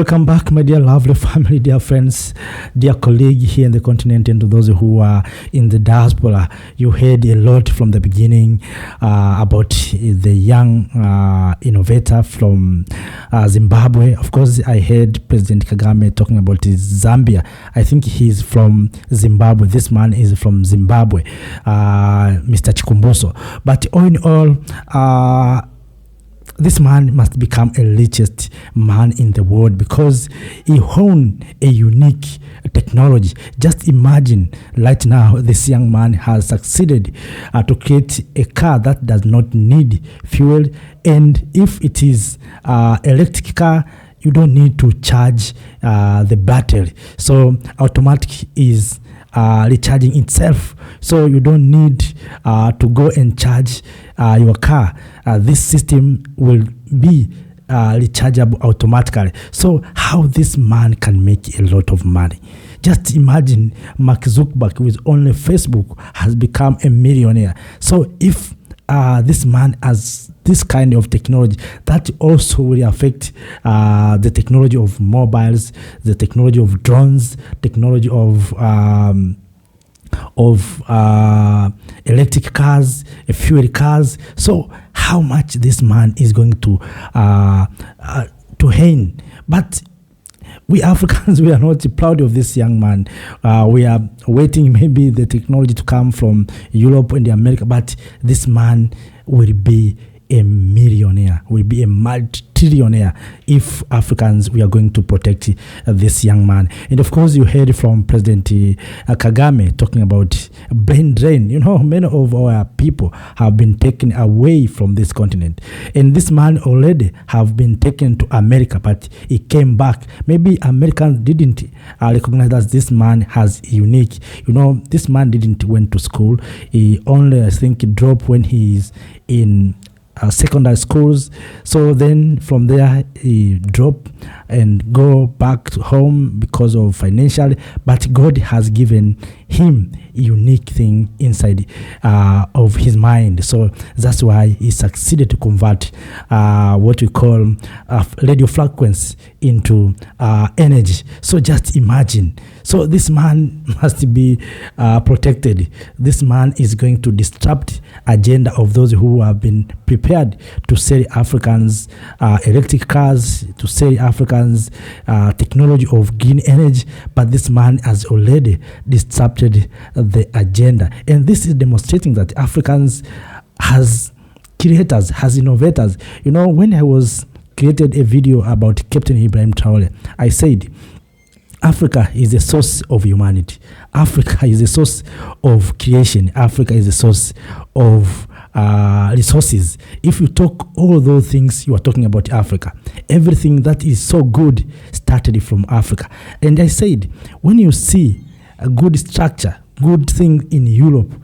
Welcome back, my dear lovely family, dear friends, dear colleague here in the continent, and to those who are in the diaspora. You heard a lot from the beginning about the young innovator from Zimbabwe. Of course, I heard President Kagame talking about Zambia. I think he's from Zimbabwe. This man is from Zimbabwe, Mr. Chikumbuso. But all in all, this man must become a richest man in the world because he owned a unique technology. Just imagine right now this young man has succeeded to create a car that does not need fuel, and if it is electric car, you don't need to charge the battery. So automatic is recharging itself, so you don't need to go and charge your car. This system will be rechargeable automatically. So how this man can make a lot of money? Just imagine Mark Zuckerberg with only Facebook has become a millionaire. So if this man has this kind of technology, that also will affect the technology of mobiles, the technology of drones, technology of electric cars, fuel cars. So how much this man is going to earn? But we Africans, we are not proud of this young man. We are waiting maybe the technology to come from Europe and America, but this man will be a millionaire, will be a multi-trillionaire if Africans, we are going to protect this young man. And of course, you heard from President Kagame talking about brain drain. You know, many of our people have been taken away from this continent. And this man already have been taken to America, but he came back. Maybe Americans didn't recognize that this man has unique. You know, this man didn't went to school. He only, I think, dropped when he is in secondary schools. So then from there he drop and go back to home because of financial, but God has given him a unique thing inside of his mind. So that's why he succeeded to convert what we call radio frequency into energy. So just imagine. So this man must be protected. This man is going to disrupt agenda of those who have been prepared to sell Africans electric cars, to sell Africans technology of green energy. But this man has already disrupted the agenda. And this is demonstrating that Africans has creators, has innovators. You know, when I was created a video about Captain Ibrahim Traore, I said, Africa is the source of humanity. Africa is the source of creation. Africa is the source of resources. If you talk all those things, you are talking about Africa. Everything that is so good started from Africa. And I said, when you see a good structure, good thing in Europe,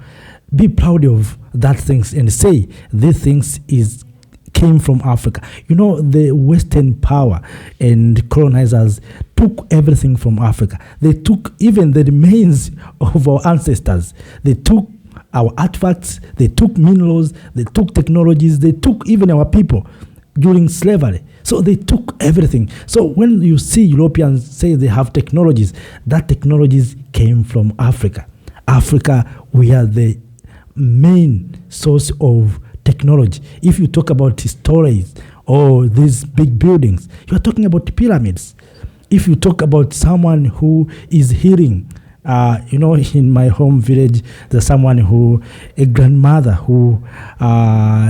be proud of that things and say these things came from Africa. You know, the Western power and colonizers took everything from Africa. They took even the remains of our ancestors. They took our artifacts, they took minerals, they took technologies, they took even our people during slavery. So they took everything. So when you see Europeans say they have technologies, that technologies came from Africa. Africa, we are the main source of technology. If you talk about stories or these big buildings, you are talking about pyramids. If you talk about someone who is healing, you know, in my home village, there's someone a grandmother who,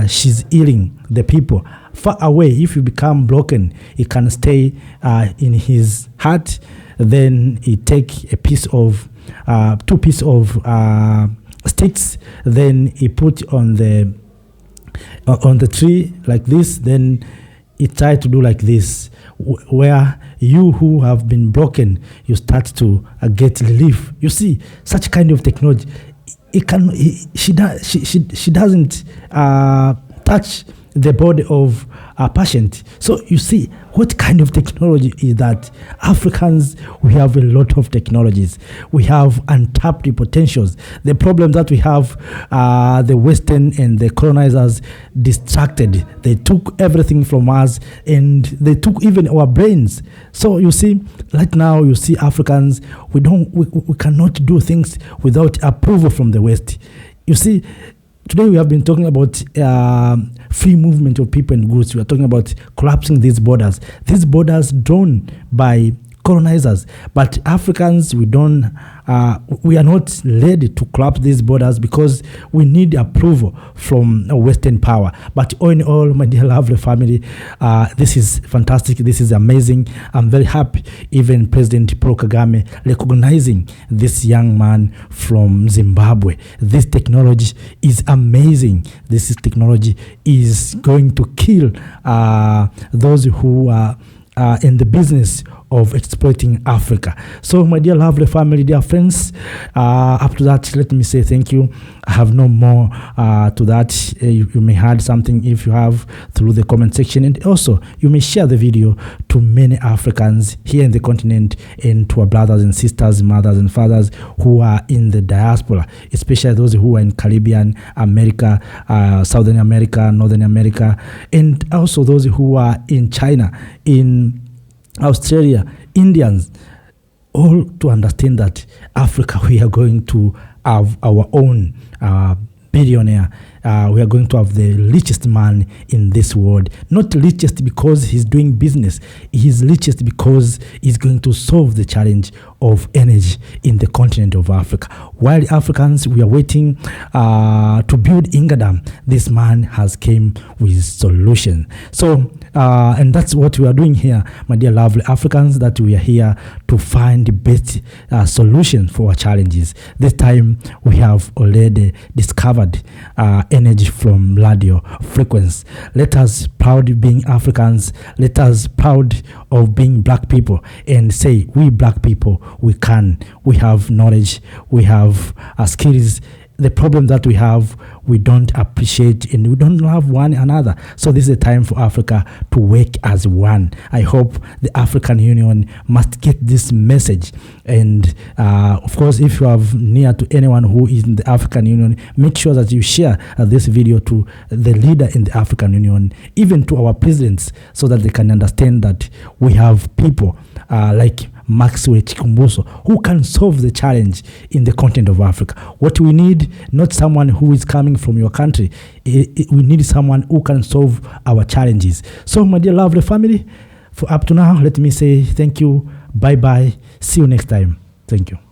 she's healing the people. Far away, if you become broken, he can stay in his heart. Then he take a piece of, 2 pieces of sticks. Then he put on the tree like this. Then he try to do like this, where you who have been broken, you start to get relief. You see, such kind of technology. She doesn't touch the body of a patient. So you see, what kind of technology is that? Africans, we have a lot of technologies. We have untapped potentials. The problem that we have, the Western and the colonizers distracted. They took everything from us, and they took even our brains. So you see, right now you see Africans, we cannot do things without approval from the West. You see, today we have been talking about free movement of people and goods. We are talking about collapsing these borders drawn by colonizers. But Africans, we are not ready to collapse these borders because we need approval from Western power. But all in all, my dear lovely family, this is fantastic. This is amazing. I'm very happy. Even President Paul Kagame recognizing this young man from Zimbabwe. This technology is amazing. This technology is going to kill those who are in the business of exploiting Africa. So my dear lovely family, dear friends, up to that, let me say thank you. I have no more to that. You may add something if you have through the comment section, and also you may share the video to many Africans here in the continent and to our brothers and sisters, mothers and fathers who are in the diaspora, especially those who are in Caribbean, America, Southern America, Northern America, and also those who are in China, in Australia, Indians, all to understand that Africa, we are going to have our own billionaire. We are going to have the richest man in this world. Not richest because he's doing business. He's richest because he's going to solve the challenge of energy in the continent of Africa. While Africans, we are waiting to build Ingadam, this man has came with solution. So, and that's what we are doing here, my dear lovely Africans, that we are here to find the best solution for our challenges. This time, we have already discovered energy from radio frequency. Let us proud of being Africans. Let us proud of being black people and say, we black people, we can. We have knowledge. We have skills. The problem that we have, we don't appreciate and we don't love one another. So this is a time for Africa to work as one. I hope the African Union must get this message. And of course, if you have near to anyone who is in the African Union, make sure that you share this video to the leader in the African Union, even to our presidents, so that they can understand that we have people like Maxwell Chikumbuso who can solve the challenge in the continent of Africa. What we need, not someone who is coming from your country. We need someone who can solve our challenges. So my dear lovely family, for up to now, let me say thank you. Bye bye. See you next time. Thank you.